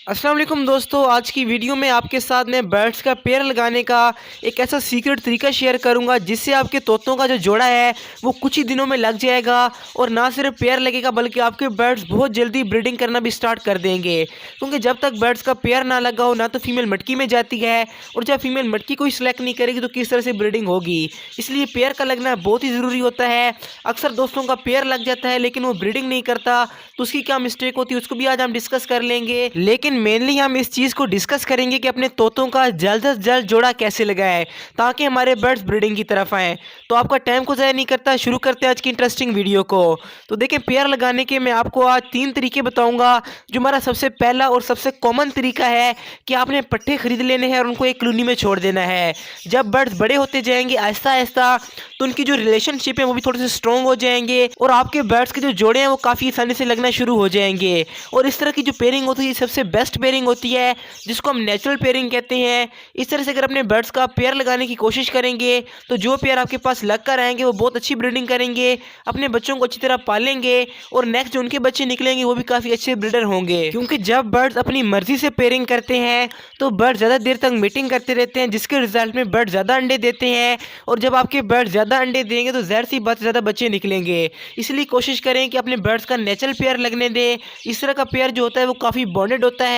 अस्सलाम वालेकुम दोस्तों, आज की वीडियो में आपके साथ मैं बर्ड्स का पेयर लगाने का एक ऐसा सीक्रेट तरीका शेयर करूंगा जिससे आपके तोतों का जो जोड़ा है वो कुछ ही दिनों में लग जाएगा। और ना सिर्फ पेयर लगेगा बल्कि आपके बर्ड्स बहुत जल्दी ब्रीडिंग करना भी स्टार्ट कर देंगे, क्योंकि जब तक बर्ड्स का पेयर ना लगा हो ना तो फीमेल मटकी में जाती है, और जब फीमेल मटकी कोई सिलेक्ट नहीं करेगी तो किस तरह से ब्रीडिंग होगी। इसलिए पेयर का लगना बहुत ही ज़रूरी होता है। अक्सर दोस्तों का पेयर लग जाता है लेकिन वो ब्रीडिंग नहीं करता, तो उसकी क्या मिस्टेक होती है उसको भी आज हम डिस्कस कर लेंगे। लेकिन मेनली हम इस चीज़ को डिस्कस करेंगे कि अपने तोतों का जल्द से जल्द जोड़ा कैसे लगाएं ताकि हमारे बर्ड्स ब्रीडिंग की तरफ आएँ। तो आपका टाइम को ज़ाया नहीं करता, शुरू करते हैं आज की इंटरेस्टिंग वीडियो को। तो देखें, पेयर लगाने के मैं आपको आज 3 तरीके बताऊंगा। जो हमारा सबसे पहला और सबसे कॉमन तरीका है कि आपने पट्टे खरीद लेने हैं और उनको एक कॉलोनी में छोड़ देना है। जब बर्ड्स बड़े होते जाएंगे आहिस्ता आहिस्ता तो उनकी जो रिलेशनशिप है वो भी थोड़े से स्ट्रॉन्ग हो जाएंगे और आपके बर्ड्स के जो जोड़े हैं वो काफ़ी आसानी से लगना शुरू हो जाएंगे। और इस तरह की जो पेयरिंग होती है सबसे बेस्ट पेयरिंग होती है, जिसको हम नेचुरल पेयरिंग कहते हैं। इस तरह से अगर अपने बर्ड्स का पेयर लगाने की कोशिश करेंगे तो जो पेयर आपके पास लग कर आएंगे वो बहुत अच्छी ब्रीडिंग करेंगे, अपने बच्चों को अच्छी तरह पालेंगे और नेक्स्ट जो उनके बच्चे निकलेंगे वो भी काफ़ी अच्छे ब्रीडर होंगे। क्योंकि जब बर्ड्स अपनी मर्जी से पेयरिंग करते हैं तो बर्ड ज़्यादा देर तक मीटिंग करते रहते हैं, जिसके रिजल्ट में बर्ड ज़्यादा अंडे देते हैं। और जब आपके बर्ड ज़्यादा अंडे देंगे तो ज़ाहिर सी बात ज़्यादा बच्चे निकलेंगे। इसलिए कोशिश करें कि अपने बर्ड्स का नेचुरल पेयर लगने दें। इस तरह का पेयर जो होता है वो काफ़ी बॉन्डेड होता है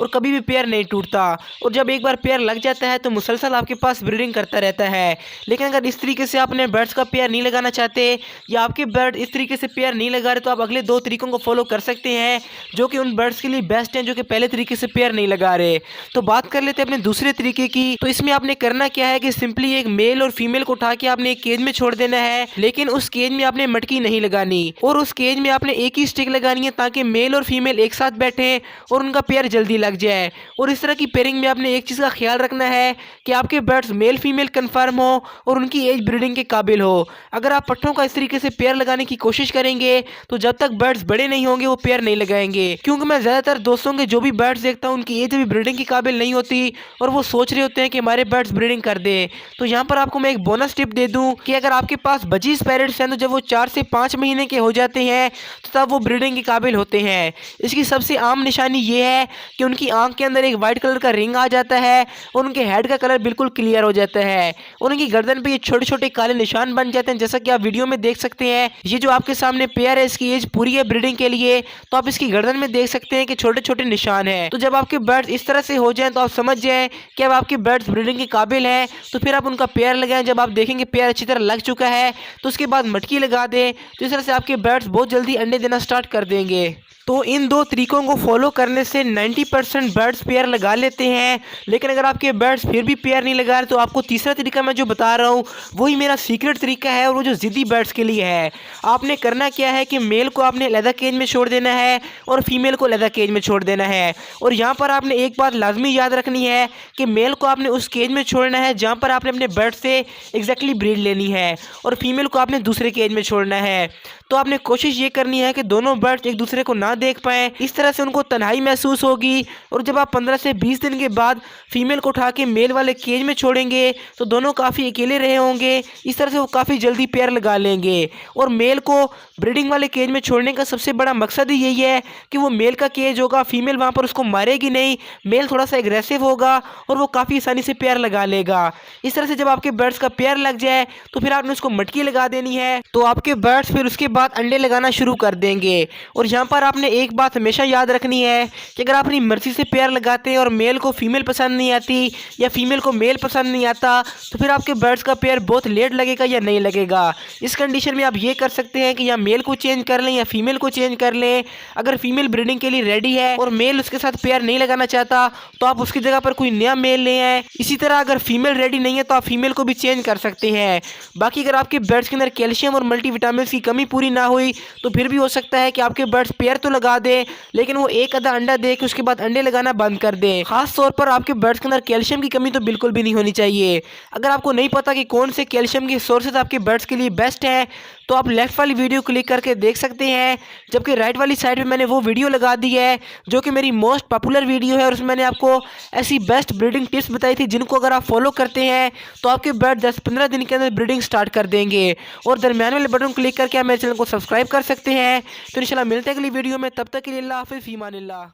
और कभी भी पेयर नहीं टूटता। और जब एक बार पेयर लग जाता है तो मुसलसल आपके पास ब्रीडिंग करता रहता है। लेकिन अगर इस तरीके से अपने बर्ड्स का पेयर नहीं लगाना चाहते या आपके बर्ड इस तरीके से पेयर नहीं लगा रहे तो आप अगले 2 तरीकों को फॉलो कर सकते हैं जो कि उन बर्ड्स के लिए बेस्ट हैं जो कि पहले तरीके से पेयर नहीं लगा रहे। तो बात कर लेते हैं अपने दूसरे तरीके की। तो इसमें आपने करना क्या है कि सिंपली एक मेल और फीमेल को उठा के आपने एक केज में छोड़ देना है, लेकिन उस केज में आपने मटकी नहीं लगानी और उस केज में आपने एक ही स्टिक लगानी है ताकि मेल और फीमेल एक साथ बैठे और उनका पेयर जल्दी लग जाए। और इस तरह की पेयरिंग में आपने एक चीज़ का ख्याल रखना है कि आपके बर्ड्स मेल फीमेल कन्फर्म हो और उनकी एज ब्रीडिंग के काबिल हो। अगर आप पट्टों का इस तरीके से पेयर लगाने की कोशिश करेंगे तो जब तक बर्ड्स बड़े नहीं होंगे वो पेयर नहीं लगाएंगे। क्योंकि मैं ज़्यादातर दोस्तों के जो भी बर्ड्स देखता हूँ उनकी एज अभी ब्रीडिंग के काबिल नहीं होती और वो सोच रहे होते हैं कि हमारे बर्ड्स ब्रीडिंग कर दे। तो यहाँ पर आपको मैं एक बोनस टिप दे दूँ कि अगर आपके पास बजीज पैरेट्स हैं तो जब वो 4 से 5 महीने के हो जाते हैं तो तब वो ब्रीडिंग के काबिल होते हैं। इसकी सबसे आम निशानी ये है कि उनकी आंख के अंदर एक वाइट कलर का रिंग आ जाता है और उनके हेड का कलर बिल्कुल क्लियर हो जाता है और उनकी गर्दन पे ये छोटे छोटे काले निशान बन जाते हैं, जैसा कि आप वीडियो में देख सकते हैं। ये जो आपके सामने पेयर है इसकी एज पूरी है ब्रीडिंग के लिए, तो आप इसकी गर्दन में देख सकते हैं कि छोटे छोटे निशान हैं। तो जब आपके बर्ड्स इस तरह से हो जाएं तो आप समझ जाएं कि अब आपके बर्ड्स ब्रीडिंग के काबिल हैं। तो फिर आप उनका पेयर लगाएं। जब आप देखेंगे पेयर अच्छी तरह लग चुका है तो उसके बाद मटकी लगा दें। तो इस तरह से आपके बर्ड्स बहुत जल्दी अंडे देना स्टार्ट कर देंगे। तो इन 2 तरीकों को फॉलो करने से 90% बर्ड्स पेयर लगा लेते हैं। लेकिन अगर आपके बर्ड्स फिर भी पेयर नहीं लगा रहे तो आपको तीसरा तरीका मैं जो बता रहा हूँ वही मेरा सीक्रेट तरीका है और वो जो ज़िद्दी बर्ड्स के लिए है। आपने करना क्या है कि मेल को आपने अलहदा केज में छोड़ देना है और फीमेल को अलहदा केज में छोड़ देना है। और यहाँ पर आपने एक बात लाजमी याद रखनी है कि मेल को आपने उस केज में छोड़ना है जहाँ पर आपने अपने बर्ड से एग्जैक्टली ब्रीड लेनी है और फीमेल को आपने दूसरे केज में छोड़ना है। तो आपने कोशिश ये करनी है कि दोनों बर्ड्स एक दूसरे को ना देख पाएँ, इस तरह से उनको तन्हाई महसूस होगी। और जब आप 15 से 20 दिन के बाद फीमेल को उठा के मेल वाले केज में छोड़ेंगे तो दोनों काफ़ी अकेले रहे होंगे। इस तरह से वो काफ़ी जल्दी पेयर लगा लेंगे। और मेल को ब्रीडिंग वाले केज में छोड़ने का सबसे बड़ा मकसद ही यही है कि वो मेल का केज होगा, फीमेल वहाँ पर उसको मारेगी नहीं, मेल थोड़ा सा एग्रेसिव होगा और वो काफ़ी आसानी से पेयर लगा लेगा। इस तरह से जब आपके बर्ड्स का पेयर लग जाए तो फिर आपने उसको मटकी लगा देनी है, तो आपके बर्ड्स फिर उसके बाद अंडे लगाना शुरू कर देंगे। और यहाँ पर आपने एक बात हमेशा याद रखनी है कि अगर आप अपनी मर्जी से पेयर लगाते हैं और मेल को फीमेल पसंद नहीं आती या फीमेल को मेल पसंद नहीं आता तो फिर आपके बर्ड्स का पेयर बहुत लेट लगेगा या नहीं लगेगा। इस कंडीशन में आप ये कर सकते हैं कि या मेल को चेंज कर लें या फीमेल को चेंज कर लें। अगर फीमेल ब्रीडिंग के लिए रेडी है और मेल उसके साथ पेयर नहीं लगाना चाहता तो आप उसकी जगह पर कोई नया मेल ले आए। इसी तरह अगर फीमेल रेडी नहीं है तो आप फीमेल को भी चेंज कर सकते हैं। बाकी अगर आपके बर्ड्स के अंदर कैल्शियम और मल्टीविटामिन की कमी पूरी ना हुई तो फिर भी हो सकता है कि आपके बर्ड्स पेयर तो लगा दे लेकिन वो एक आधा अंडा दे के उसके बाद अंडे लगाना बंद कर दे। खास तौर पर आपके बर्ड्स के अंदर कैल्शियम की कमी तो बिल्कुल भी नहीं होनी चाहिए। अगर आपको नहीं पता कि कौन से कैल्शियम के सोर्सेज आपके बर्ड्स के लिए बेस्ट है तो आप लेफ्ट वाली वीडियो क्लिक करके देख सकते हैं, जबकि राइट वाली साइड पे मैंने वो वीडियो लगा दी है जो कि मेरी मोस्ट पॉपुलर वीडियो है और उसमें मैंने आपको ऐसी बेस्ट ब्रीडिंग टिप्स बताई थी जिनको अगर आप फॉलो करते हैं तो आपके बर्ड 10-15 दिन के अंदर ब्रीडिंग स्टार्ट कर देंगे। और दरमियान वाले बटन क्लिक करके आप मेरे चैनल को सब्सक्राइब कर सकते हैं। तो इंशाल्लाह मिलते हैं अगली वीडियो में, तब तक के लिए अल्लाह हाफिज़, फ़ी अमानिल्लाह।